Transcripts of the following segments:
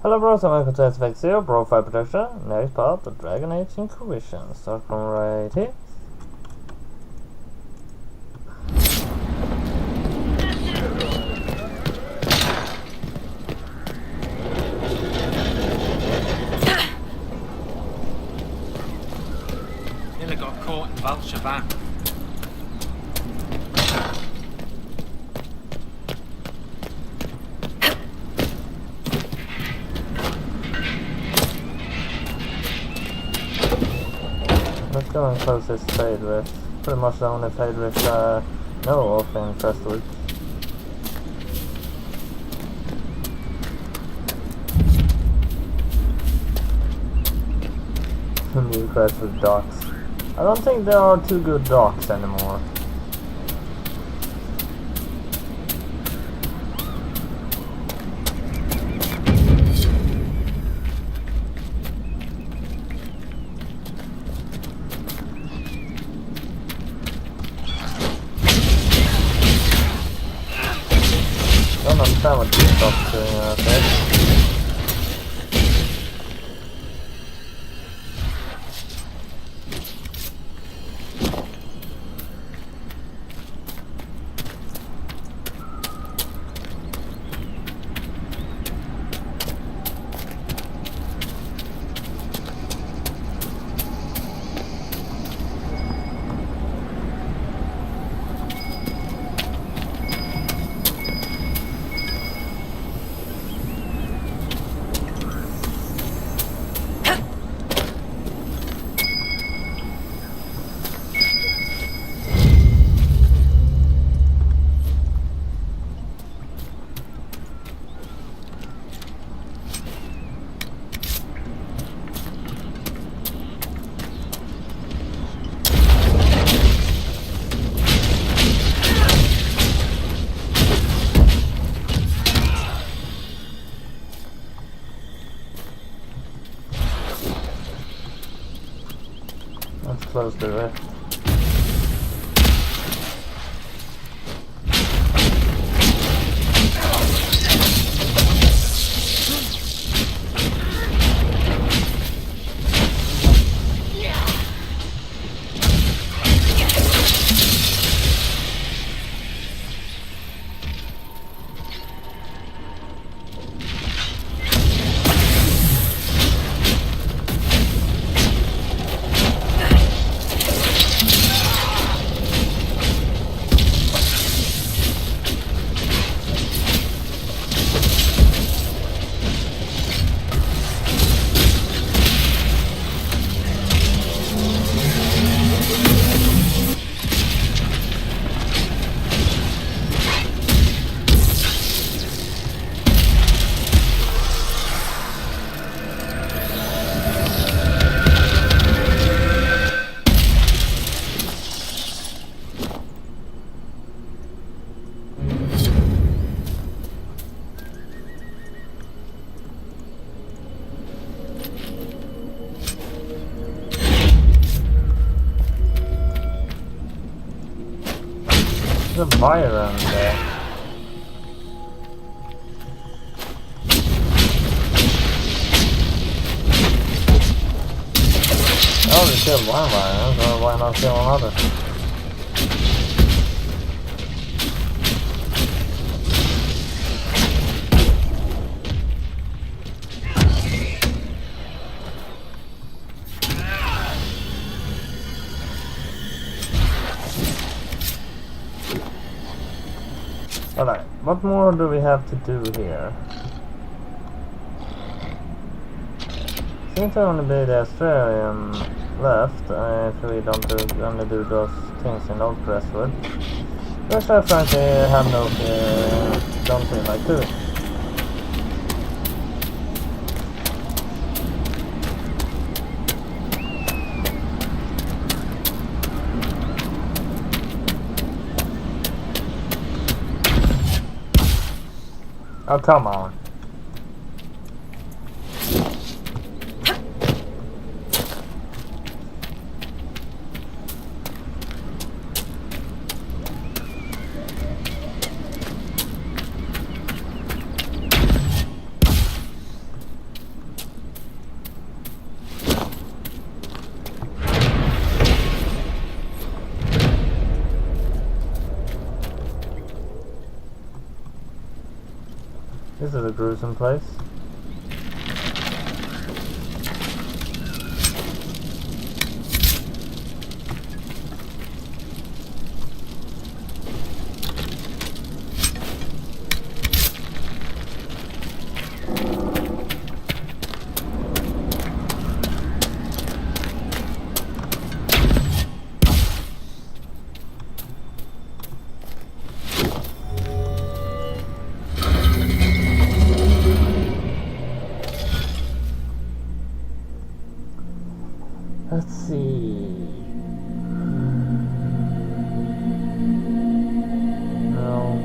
Hello bros and welcome to SFX0 BroFive production. Next part, the Dragon Age Inquisition. Start from right here. Nearly got caught in Vulture back. Let's go and close this trade rift. Pretty much the only trade rift I know of in Crestwood. New Crestwood docks. I don't think there are two good docks anymore. Don't understand what these docks are doing out there. Let's close the rift. There's a buyer around there. Oh, they killed one buyer, so why not kill another? Alright, what more do we have to do here? Seems to only be the Australian left, if we don't only do those things in Old Crestwood. Which I frankly have no don't feel like doing. Oh, come on. This is a gruesome place. Let's see. No.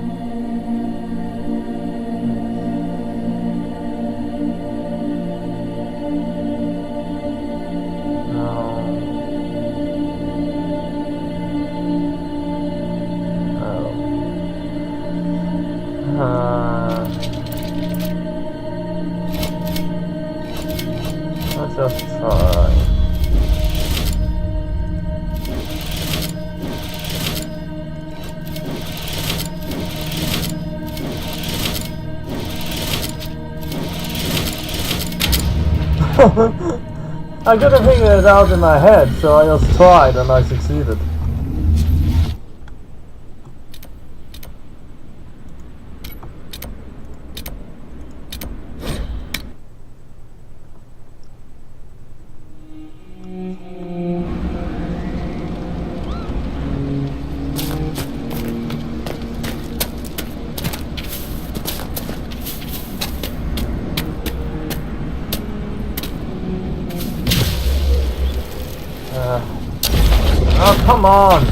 Let's just try. I couldn't figure it out in my head, so I just tried and I succeeded. Oh, come on!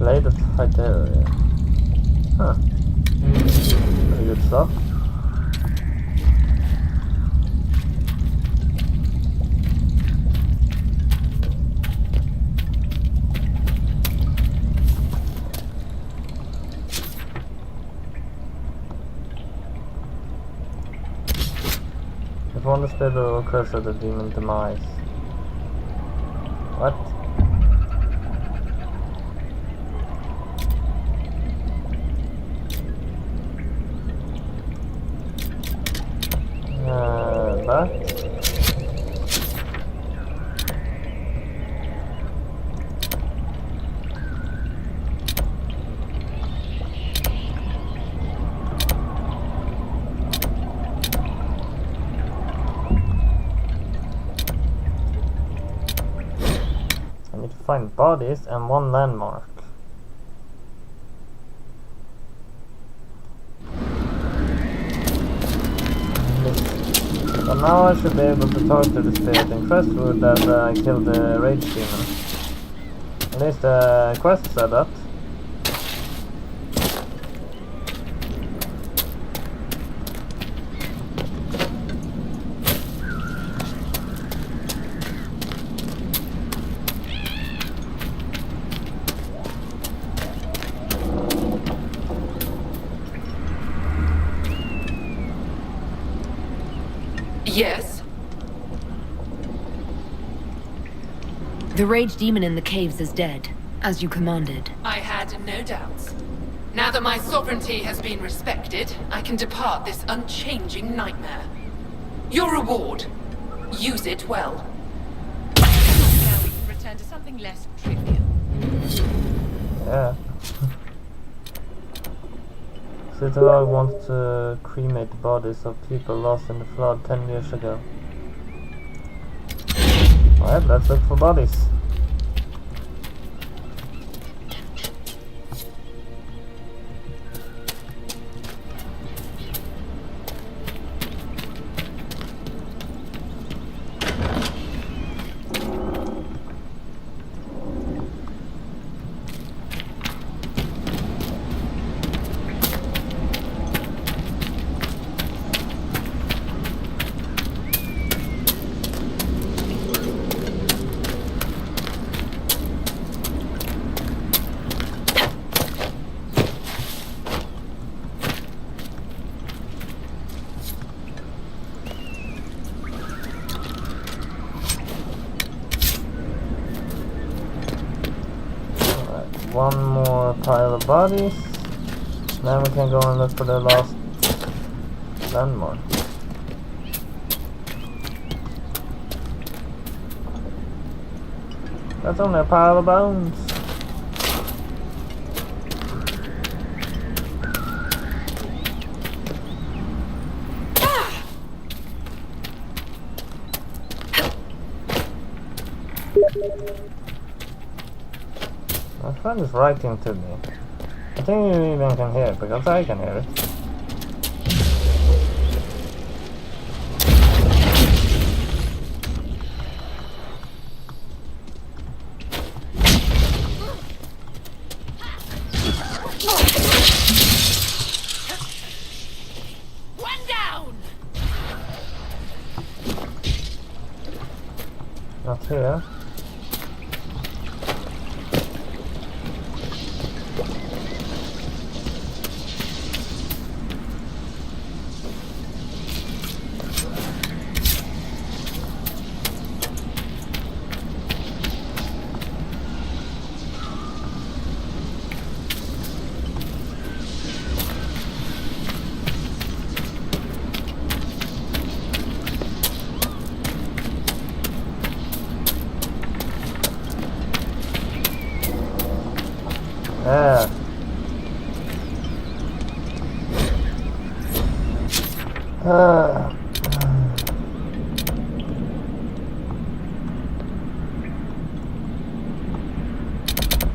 Blade of Hyteria. Huh. Pretty good stuff. If one is better or curse of the demon demise. What? But I need to find bodies and one landmark. So now I should be able to talk to the spirit in Crestwood that I killed the rage demon. At least the quest said that. Yes? The rage demon in the caves is dead, as you commanded. I had no doubts. Now that my sovereignty has been respected, I can depart this unchanging nightmare. Your reward. Use it well. Now we can return to something less trivial. Yeah. Citadel wants to cremate the bodies of people lost in the flood 10 years ago. Alright, let's look for bodies. one more pile of bodies. Then we can go and look for the last landmark. That's only a pile of bones. My friend is writing to me. I think you even can hear it because I can hear it. One down. Not here. Yeah.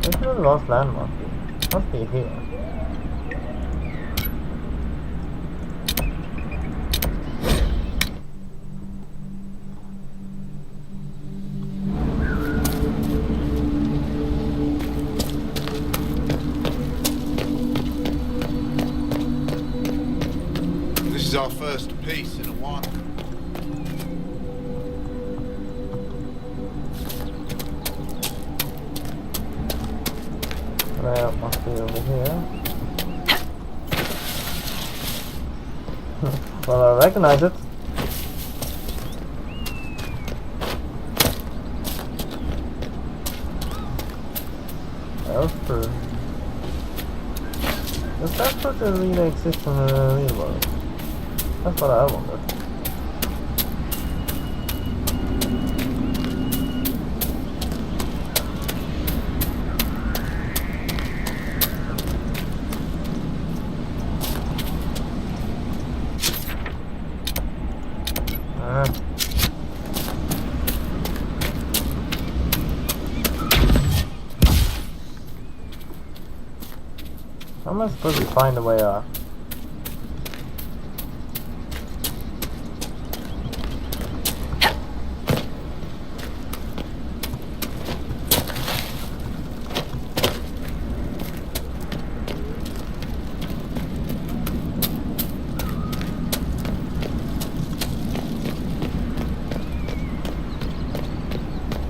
Where's the last landmark? Must be here. This is our first piece in a while. Well, must be over here. Well, I recognize it. Elfbrew. Does that sort of really exist in the real world? That's what I wonder. How am I supposed to find a way out?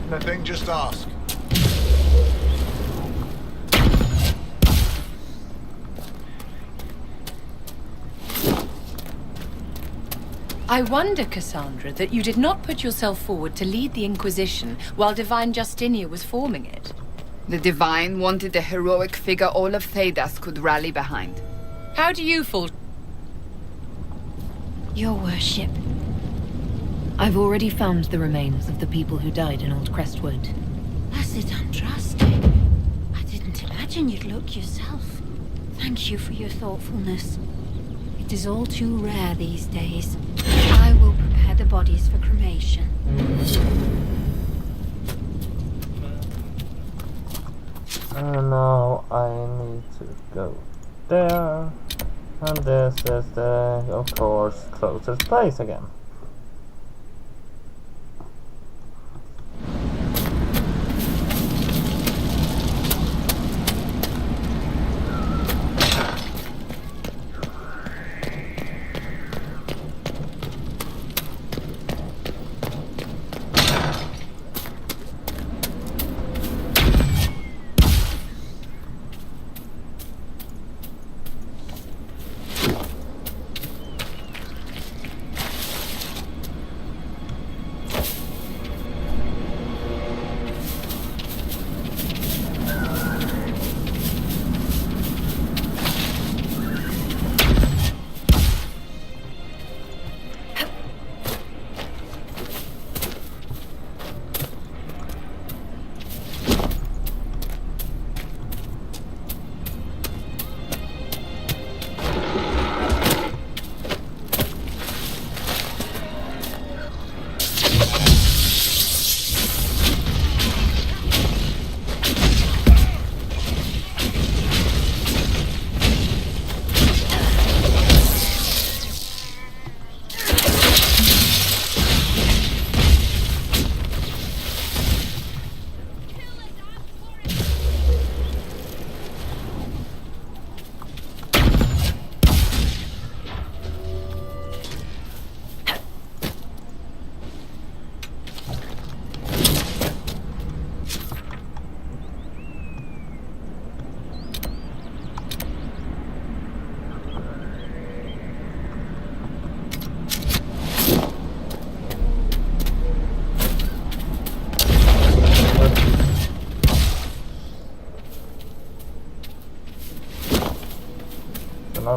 Nothing, just ask. I wonder, Cassandra, that you did not put yourself forward to lead the Inquisition while Divine Justinia was forming it. The Divine wanted a heroic figure all of Thedas could rally behind. How do you fall? Your worship. I've already found the remains of the people who died in Old Crestwood. Blessed Andraste. I didn't imagine you'd look yourself. Thank you for your thoughtfulness. It is all too rare these days. I will prepare the bodies for cremation. Now I need to go there. And this is the, of course, closest place again.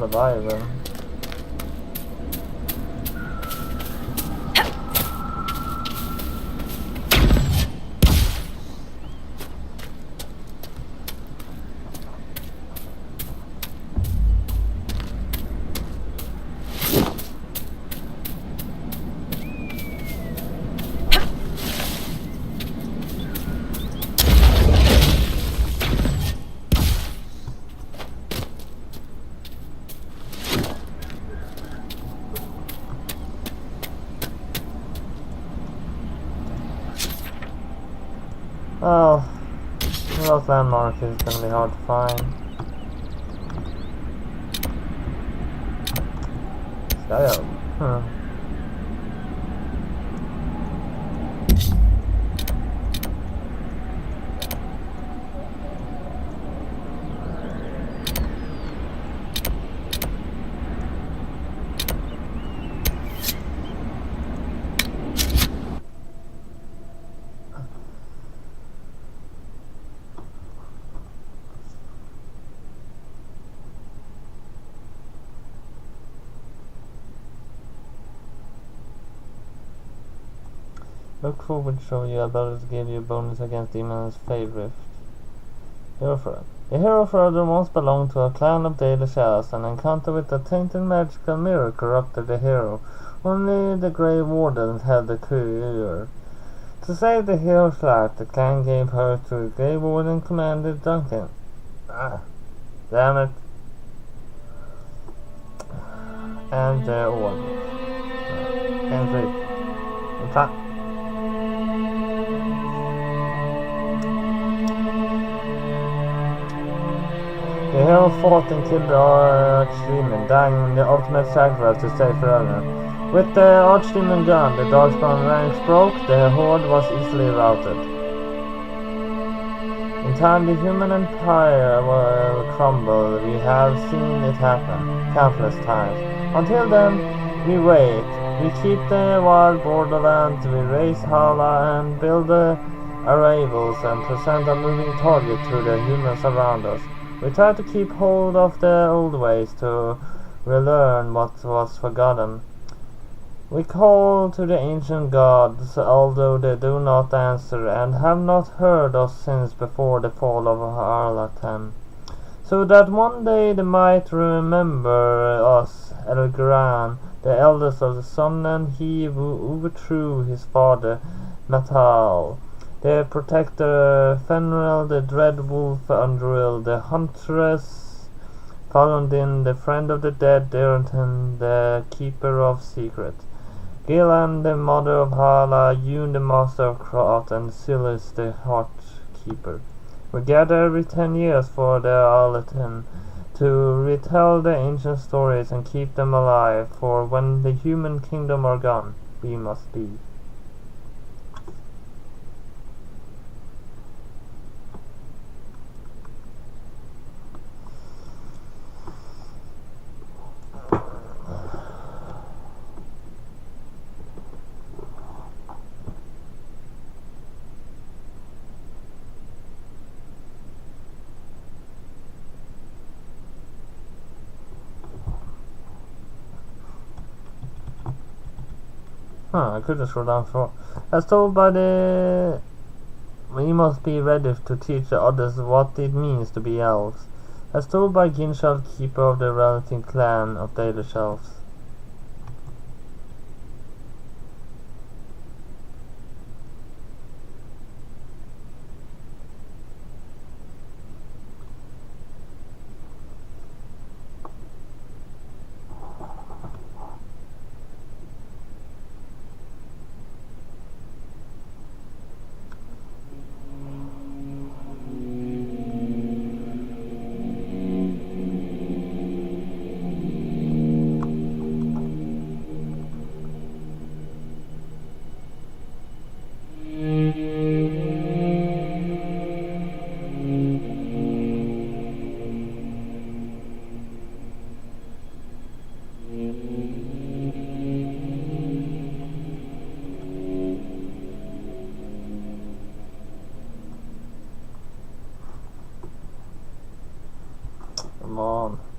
survivor. Well, those landmarks is gonna be hard to find. Skyhold. Look forward to show your ability to give you a bonus against demons' favorite. Hero Further. The Hero Further once belonged to a clan of daily shadows. An encounter with a tainted magical mirror corrupted the hero. Only the Grey Wardens had the cure. To save the hero's life, the clan gave her to the Grey Warden Commander Duncan. Damn it. And the order. And three. In fact, the hero fought and killed the Archdemon, dying the ultimate sacrifice to save forever. With the Archdemon gone, the Darkspawn ranks broke, the Horde was easily routed. In time the human empire will crumble. We have seen it happen countless times. Until then, we wait. We keep the wild borderlands, we raise Hala and build the arrivals and present a moving target to the humans around us. We try to keep hold of the old ways to relearn what was forgotten. We call to the ancient gods, although they do not answer, and have not heard us since before the fall of Arlatan, so that one day they might remember us, Elgran, the eldest of the sun, and he who overthrew his father, Matal. The protector Fenrir, the dread wolf Undril, the huntress Falundin, the friend of the dead Derrington, the keeper of secrets, Gillan, the mother of Hala, Yun, the master of craft, and Silas, the heart keeper. We gather every 10 years for the Arlatan to retell the ancient stories and keep them alive, for when the human kingdom are gone, we must be. I could just scroll down for. As told by the... We must be ready to teach the others what it means to be elves. As told by Ginshald, keeper of the relative clan of Daily Shelves.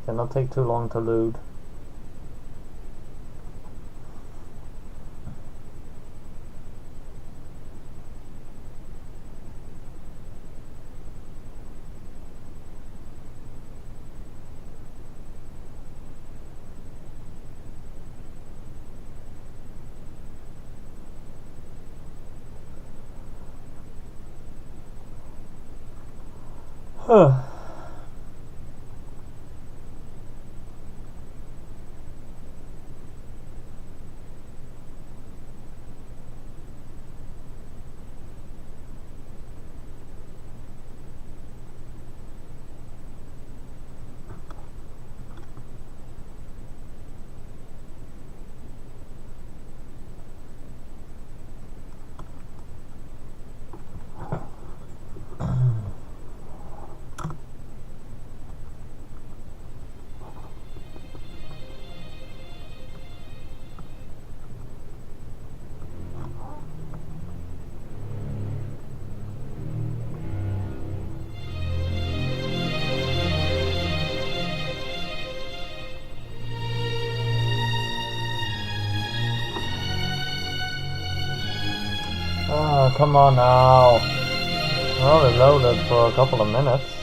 Cannot take too long to load. Huh. Oh, come on now. We're already loaded for a couple of minutes.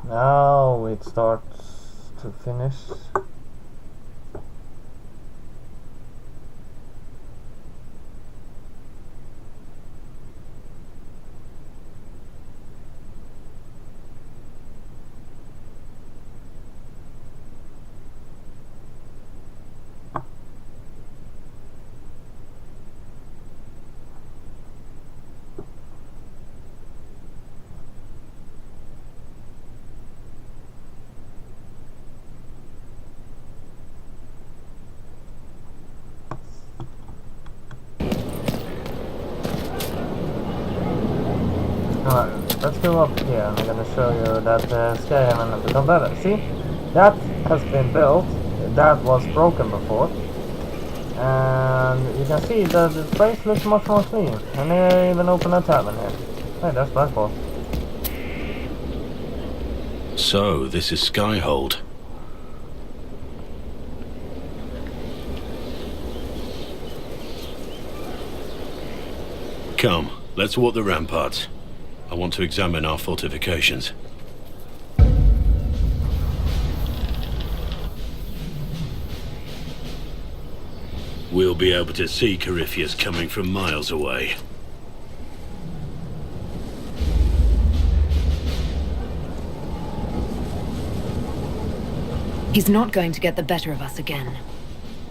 Now it starts to finish. Alright, let's go up here and I'm gonna show you that skyhold has become better. See? That has been built, that was broken before. And you can see that the place looks much more clean. And they even open a tavern here. Hey, that's Blackball. So, this is Skyhold. Come, let's walk the ramparts. I want to examine our fortifications. We'll be able to see Corypheus coming from miles away. He's not going to get the better of us again.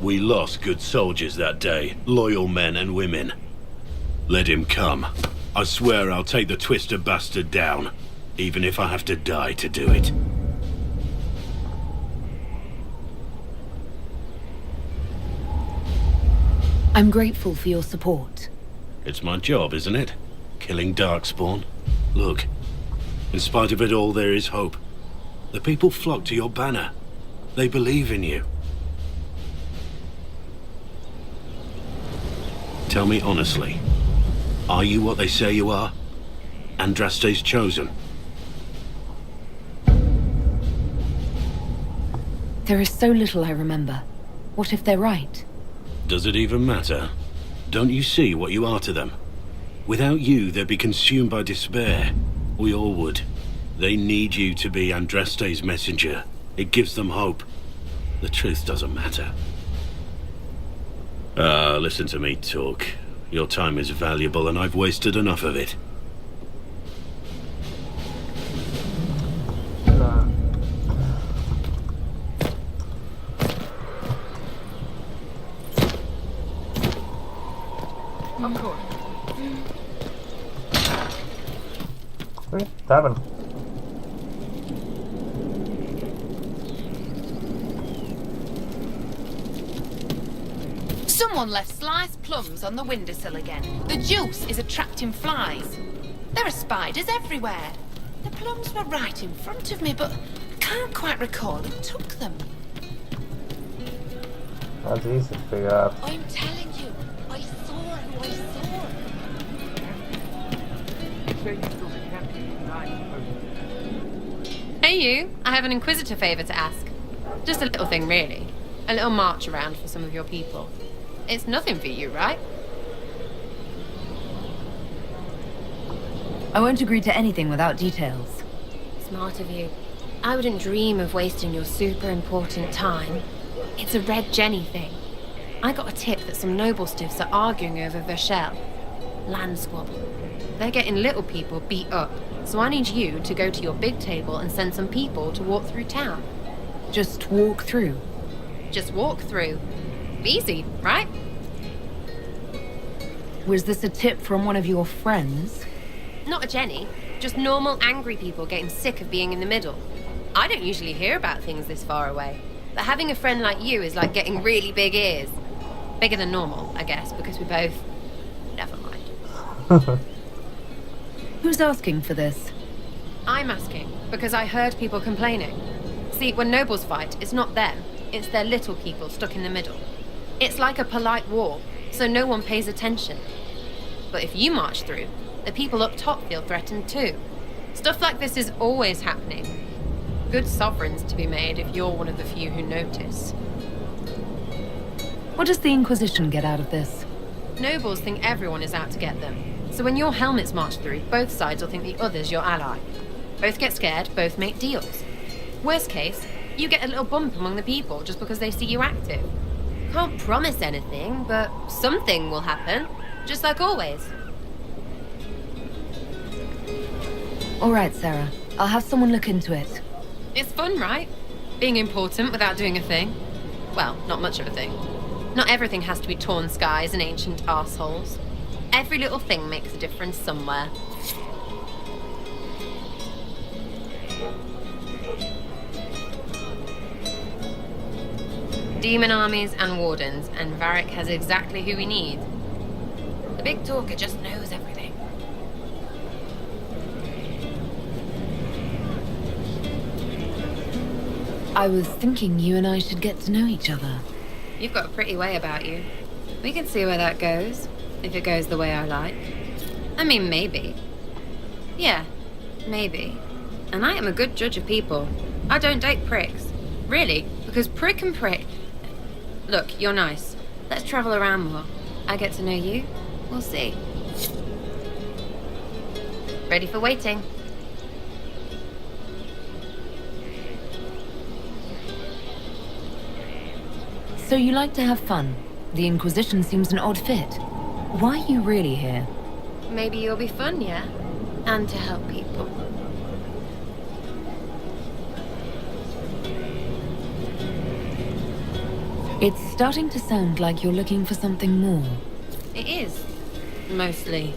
We lost good soldiers that day, loyal men and women. Let him come. I swear I'll take the twister bastard down, even if I have to die to do it. I'm grateful for your support. It's my job, isn't it? Killing Darkspawn. Look, in spite of it all, there is hope. The people flock to your banner. They believe in you. Tell me honestly, are you what they say you are? Andraste's chosen? There is so little I remember. What if they're right? Does it even matter? Don't you see what you are to them? Without you, they'd be consumed by despair. We all would. They need you to be Andraste's messenger. It gives them hope. The truth doesn't matter. Listen to me talk. Your time is valuable and I've wasted enough of it. Of course. Sweet, tavern. Someone left sliced plums on the windowsill again. The juice is attracting flies. There are spiders everywhere. The plums were right in front of me, but I can't quite recall who took them. That's easy to figure out. I'm telling you, I saw who I saw. Hey you, I have an Inquisitor favour to ask. Just a little thing really. A little march around for some of your people. It's nothing for you, right? I won't agree to anything without details. Smart of you. I wouldn't dream of wasting your super important time. It's a Red Jenny thing. I got a tip that some noble stiffs are arguing over Vershel. Land squabble. They're getting little people beat up, so I need you to go to your big table and send some people to walk through town. Just walk through. Just walk through. Easy, right? Was this a tip from one of your friends? Not a Jenny. Just normal angry people getting sick of being in the middle. I don't usually hear about things this far away. But having a friend like you is like getting really big ears. Bigger than normal, I guess, because we both... Never mind. Who's asking for this? I'm asking, because I heard people complaining. See, when nobles fight, it's not them. It's their little people stuck in the middle. It's like a polite war, so no one pays attention. But if you march through, the people up top feel threatened too. Stuff like this is always happening. Good sovereigns to be made if you're one of the few who notice. What does the Inquisition get out of this? Nobles think everyone is out to get them. So when your helmets march through, both sides will think the other's your ally. Both get scared, both make deals. Worst case, you get a little bump among the people just because they see you active. Can't promise anything, but something will happen, just like always. All right, Sarah. I'll have someone look into it. It's fun, right? Being important without doing a thing. Well, not much of a thing. Not everything has to be torn skies and ancient arseholes. Every little thing makes a difference somewhere. Demon armies and wardens, and Varric has exactly who we need. The big talker just knows everything. I was thinking you and I should get to know each other. You've got a pretty way about you. We can see where that goes, if it goes the way I like. I mean, maybe. Yeah, maybe. And I am a good judge of people. I don't date pricks. Really, because prick and prick... Look, you're nice. Let's travel around more. I get to know you. We'll see. Ready for waiting. So you like to have fun. The Inquisition seems an odd fit. Why are you really here? Maybe you'll be fun, yeah? And to help people. It's starting to sound like you're looking for something more. It is. Mostly.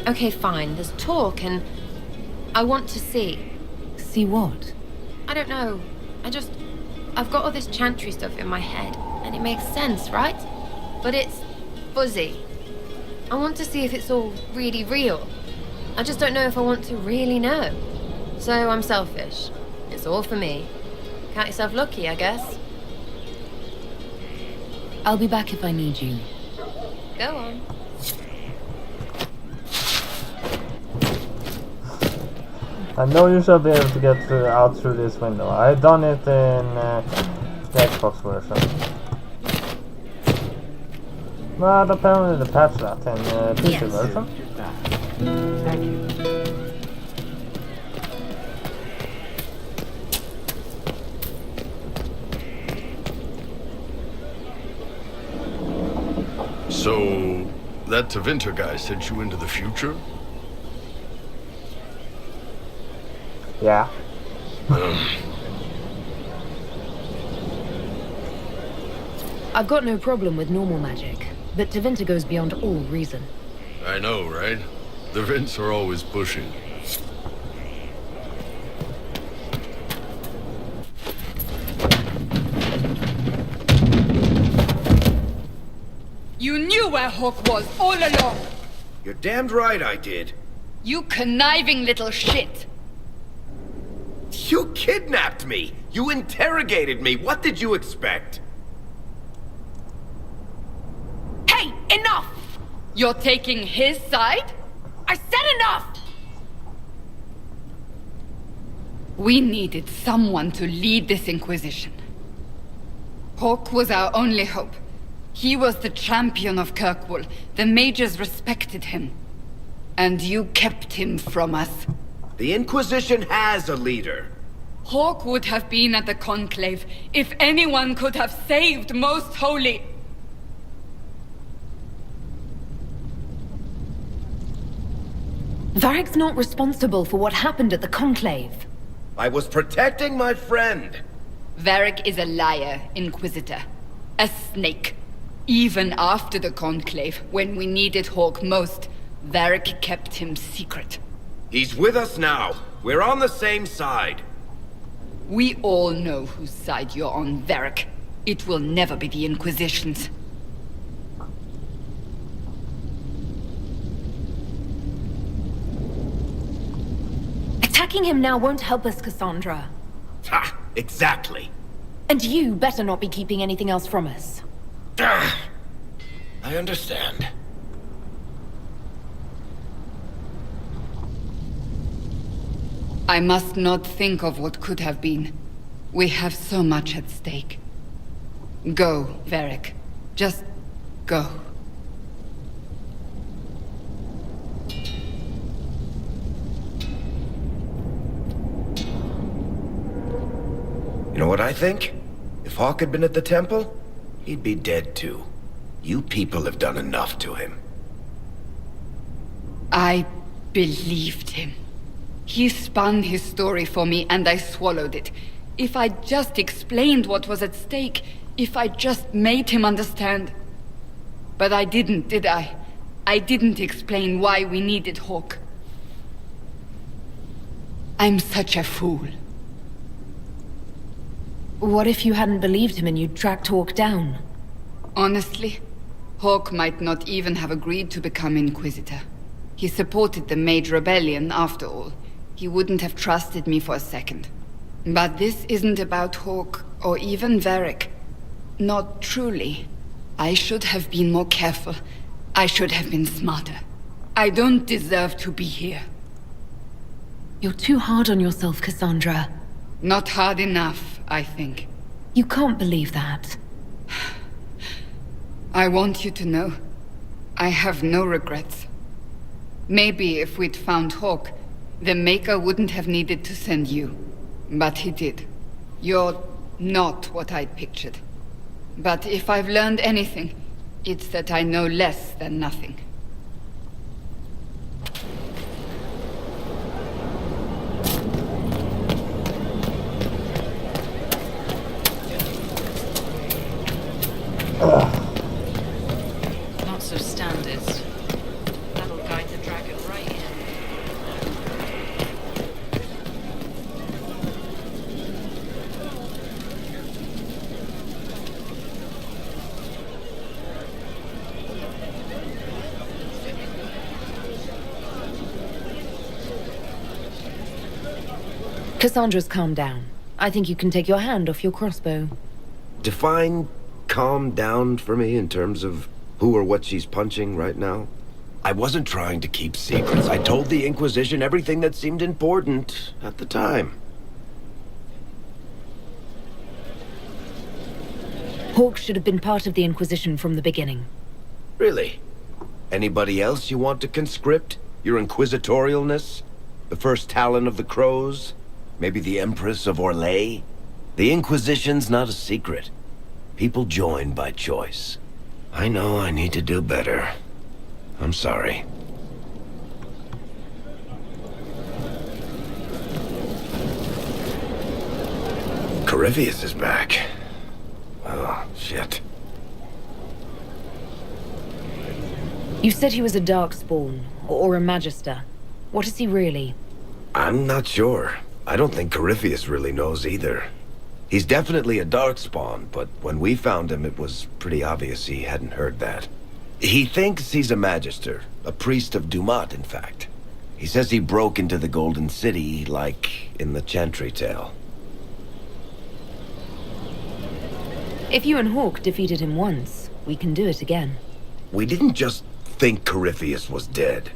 Okay, fine. There's talk and... I want to see. See what? I don't know. I've got all this chantry stuff in my head, and it makes sense, right? But it's fuzzy. I want to see if it's all really real. I just don't know if I want to really know. So I'm selfish. It's all for me. Count yourself lucky, I guess. I'll be back if I need you. Go on. I know you shall be able to get out through this window. I've done it in the Xbox version. But apparently they patched that in the PC version. So, that Tevinter guy sent you into the future? Yeah. I've got no problem with normal magic, but Tevinter goes beyond all reason. I know, right? The Vints are always pushing. You knew where Hawk was all along! You're damned right I did. You conniving little shit! You kidnapped me! You interrogated me! What did you expect? Hey, enough! You're taking his side? I said enough! We needed someone to lead this Inquisition. Hawk was our only hope. He was the champion of Kirkwall. The mages respected him. And you kept him from us. The Inquisition has a leader. Hawk would have been at the Conclave if anyone could have saved Most Holy. Varric's not responsible for what happened at the Conclave. I was protecting my friend. Varric is a liar, Inquisitor. A snake. Even after the Conclave, when we needed Hawk most, Varric kept him secret. He's with us now. We're on the same side. We all know whose side you're on, Varric. It will never be the Inquisition's. Attacking him now won't help us, Cassandra. Ha! Exactly. And you better not be keeping anything else from us. I understand. I must not think of what could have been. We have so much at stake. Go, Varric. Just go. You know what I think? If Hawk had been at the temple, he'd be dead too. You people have done enough to him. I believed him. He spun his story for me and I swallowed it. If I just explained what was at stake, if I just made him understand. But I didn't, did I? I didn't explain why we needed Hawk. I'm such a fool. What if you hadn't believed him and you'd tracked Hawk down? Honestly, Hawk might not even have agreed to become Inquisitor. He supported the Mage Rebellion, after all. He wouldn't have trusted me for a second. But this isn't about Hawk, or even Varric. Not truly. I should have been more careful. I should have been smarter. I don't deserve to be here. You're too hard on yourself, Cassandra. Not hard enough, I think. You can't believe that. I want you to know, I have no regrets. Maybe if we'd found Hawk, the Maker wouldn't have needed to send you. But he did. You're not what I'd pictured. But if I've learned anything, it's that I know less than nothing. Not so standard. That'll guide the dragon right in. Cassandra's calmed down. I think you can take your hand off your crossbow. Define calm down for me in terms of who or what she's punching right now. I wasn't trying to keep secrets. I told the Inquisition everything that seemed important at the time. Hawk should have been part of the Inquisition from the beginning. Really? Anybody else you want to conscript? Your inquisitorialness? The first Talon of the Crows? Maybe the Empress of Orlais? The Inquisition's not a secret. People join by choice. I know I need to do better. I'm sorry. Corypheus is back. Oh, shit. You said he was a Darkspawn, or a Magister. What is he really? I'm not sure. I don't think Corypheus really knows either. He's definitely a Darkspawn, but when we found him, it was pretty obvious he hadn't heard that. He thinks he's a Magister, a priest of Dumat, in fact. He says he broke into the Golden City, like in the Chantry tale. If you and Hawk defeated him once, we can do it again. We didn't just think Corypheus was dead.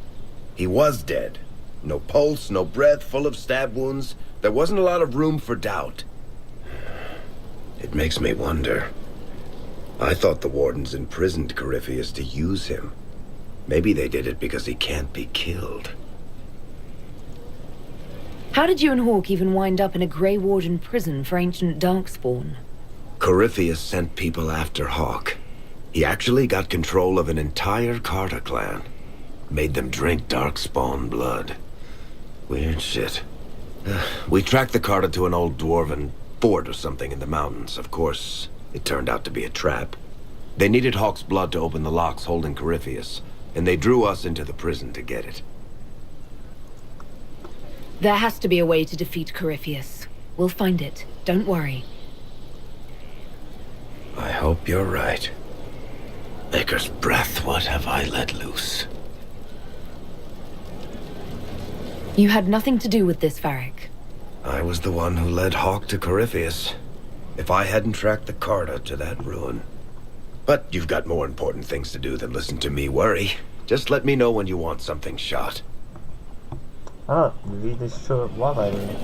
He was dead. No pulse, no breath, full of stab wounds. There wasn't a lot of room for doubt. It makes me wonder. I thought the Wardens imprisoned Corypheus to use him. Maybe they did it because he can't be killed. How did you and Hawk even wind up in a Grey Warden prison for ancient Darkspawn? Corypheus sent people after Hawk. He actually got control of an entire Carter clan. Made them drink Darkspawn blood. Weird shit. We tracked the Carter to an old dwarven fort or something in the mountains. Of course, it turned out to be a trap. They needed Hawk's blood to open the locks holding Corypheus, and they drew us into the prison to get it. There has to be a way to defeat Corypheus. We'll find it. Don't worry. I hope you're right. Maker's breath, what have I let loose? You had nothing to do with this, Varric. I was the one who led Hawk to Corypheus. If I hadn't tracked the Carter to that ruin. But you've got more important things to do than listen to me worry. Just let me know when you want something shot. Ah, vi det kör vad är det?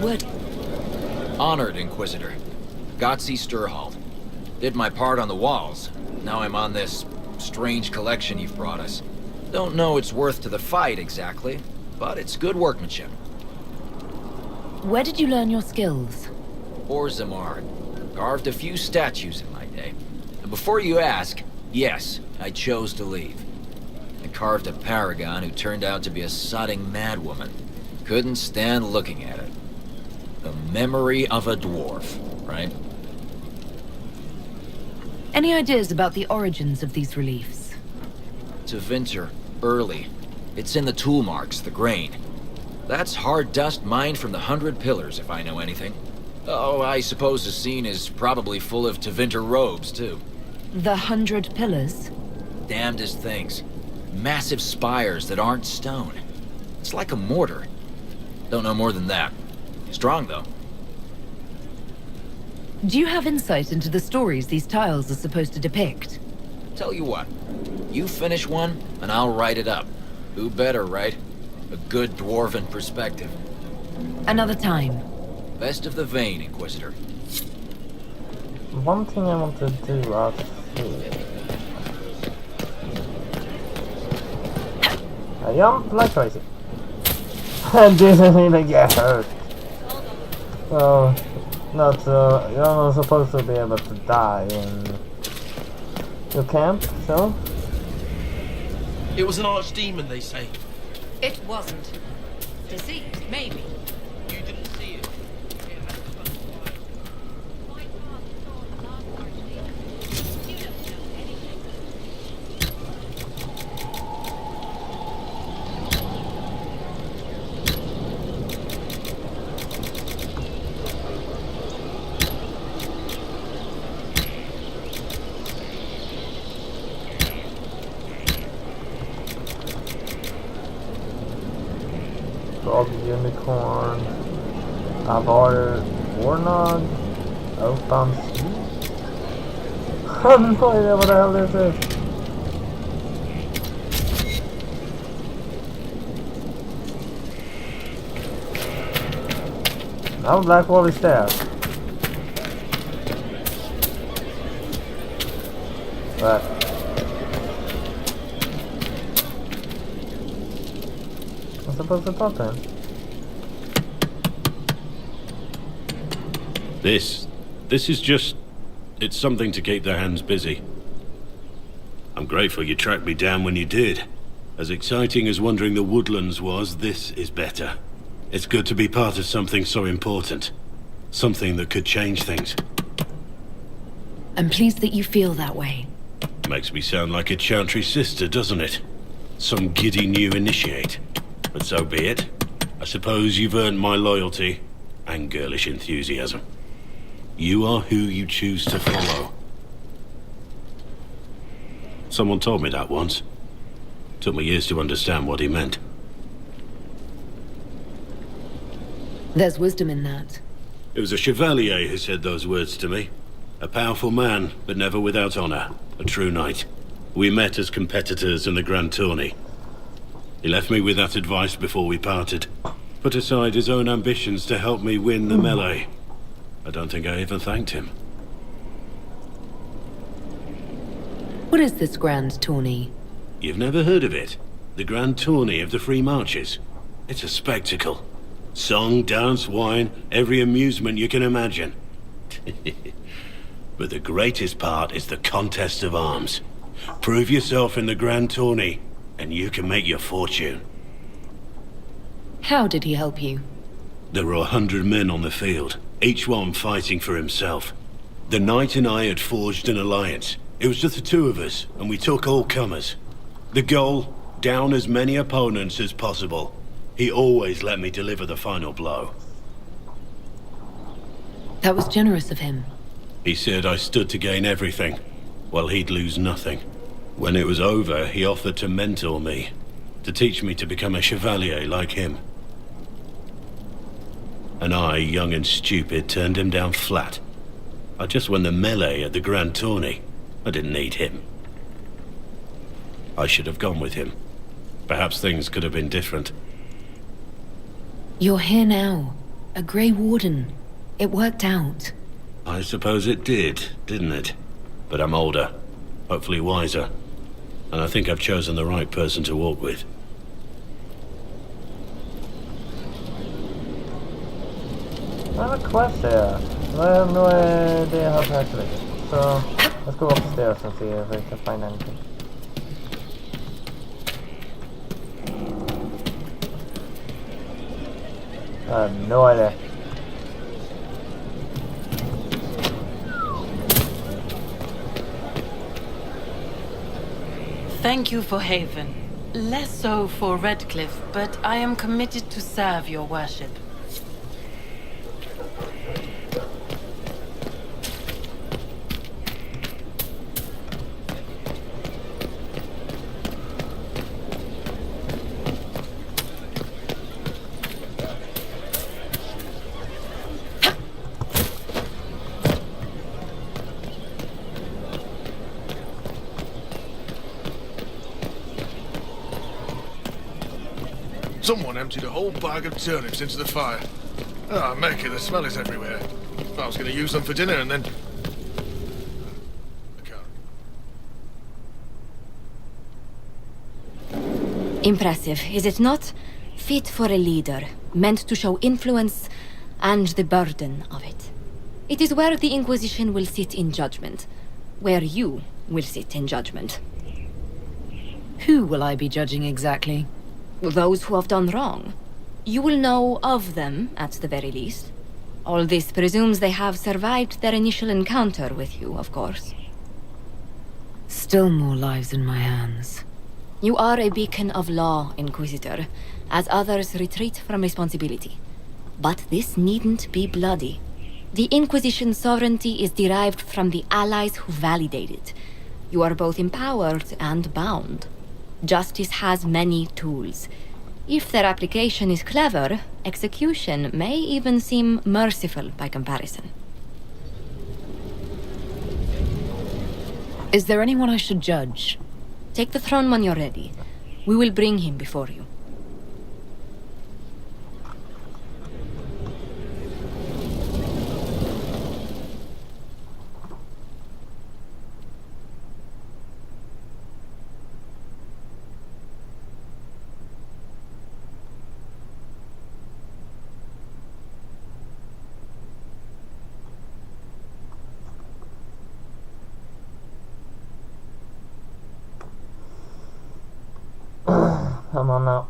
What? Honored, Inquisitor. Gotzi Sturhald. Did my part on the walls. Now I'm on this strange collection you've brought us. Don't know it's worth to the fight exactly, but it's good workmanship. Where did you learn your skills? Orzammar. Carved a few statues in my day. And before you ask, yes, I chose to leave. I carved a paragon who turned out to be a sodding madwoman. Couldn't stand looking at it. The memory of a dwarf, right? Any ideas about the origins of these reliefs? Tevinter, early. It's in the tool marks, the grain. That's hard dust mined from the 100 Pillars, if I know anything. Oh, I suppose the scene is probably full of Tevinter robes, too. The 100 Pillars? Damnedest things. Massive spires that aren't stone. It's like a mortar. Don't know more than that. Strong, though. Do you have insight into the stories these tiles are supposed to depict? Tell you what. You finish one, and I'll write it up. Who better, right? A good dwarven perspective. Another time. Best of the vein, Inquisitor. One thing I want to do out here. I jump like crazy. I didn't even get hurt. So, you're not supposed to be able to die in your camp, so? It was an archdemon, they say. It wasn't. Diseased, maybe. You didn't see it. Dog unicorn. Avar warnog. Open sea. I have no idea what the hell this is. Now Black Wall is there. But I'm supposed to talk to him. This is just... it's something to keep their hands busy. I'm grateful you tracked me down when you did. As exciting as wandering the woodlands was, this is better. It's good to be part of something so important. Something that could change things. I'm pleased that you feel that way. Makes me sound like a Chantry sister, doesn't it? Some giddy new initiate. But so be it. I suppose you've earned my loyalty and girlish enthusiasm. You are who you choose to follow. Someone told me that once. Took me years to understand what he meant. There's wisdom in that. It was a chevalier who said those words to me. A powerful man, but never without honor. A true knight. We met as competitors in the Grand Tourney. He left me with that advice before we parted. Put aside his own ambitions to help me win the melee. I don't think I even thanked him. What is this Grand Tourney? You've never heard of it? The Grand Tourney of the Free Marches. It's a spectacle. Song, dance, wine, every amusement you can imagine. But the greatest part is the contest of arms. Prove yourself in the Grand Tourney, and you can make your fortune. How did he help you? There were 100 men on the field, each one fighting for himself. The knight and I had forged an alliance. It was just the two of us, and we took all comers. The goal, down as many opponents as possible. He always let me deliver the final blow. That was generous of him. He said I stood to gain everything, while he'd lose nothing. When it was over, he offered to mentor me, to teach me to become a chevalier like him. And I, young and stupid, turned him down flat. I just won the melee at the Grand Tourney. I didn't need him. I should have gone with him. Perhaps things could have been different. You're here now. A Grey Warden. It worked out. I suppose it did, didn't it? But I'm older, hopefully wiser. And I think I've chosen the right person to walk with. I have a quest here. I have no idea how to activate it. So, let's go upstairs and see if we can find anything. I have no idea. Thank you for Haven. Less so for Redcliffe, but I am committed to serve your worship. Someone emptied a whole bag of turnips into the fire. Ah, Mecca, the smell is everywhere. I was going to use them for dinner and then... Impressive, is it not? Fit for a leader, meant to show influence and the burden of it. It is where the Inquisition will sit in judgment, where you will sit in judgment. Who will I be judging exactly? Those who have done wrong. You will know of them, at the very least. All this presumes they have survived their initial encounter with you, of course. Still more lives in my hands. You are a beacon of law, Inquisitor, as others retreat from responsibility. But this needn't be bloody. The Inquisition's sovereignty is derived from the allies who validate it. You are both empowered and bound. Justice has many tools. If their application is clever, execution may even seem merciful by comparison. Is there anyone I should judge? Take the throne when you're ready. We will bring him before you. Come on now.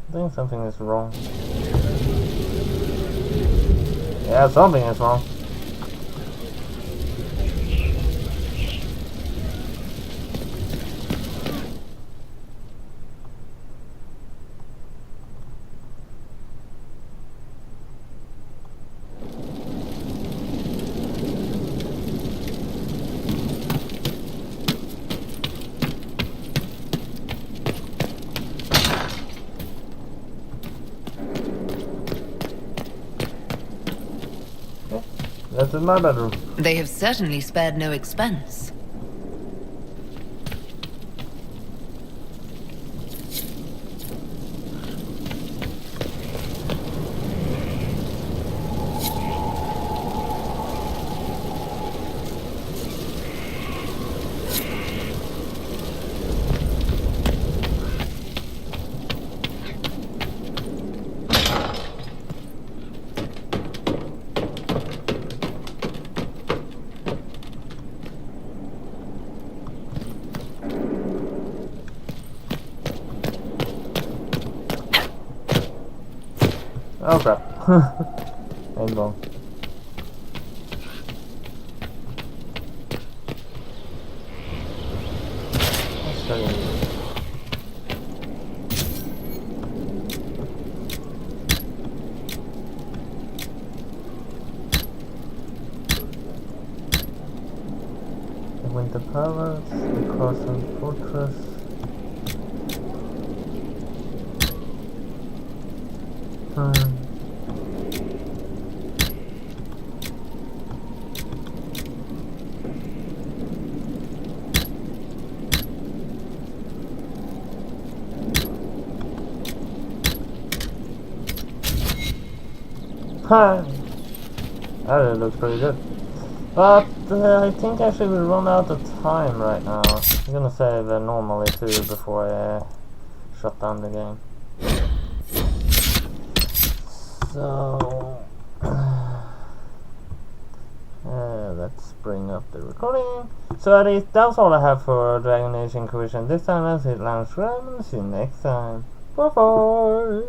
I think something is wrong. Yeah, something is wrong. That's in my bedroom. They have certainly spared no expense. Oh crap. Ain't long. The Winter Palace, the Castle Fortress. Huh. That really looks pretty good. But I think I should run out of time right now. I'm gonna save normally too before I shut down the game. So let's bring up the recording. So that's all I have for Dragon Age Inquisition this time. As it lands, see you next time. Bye bye.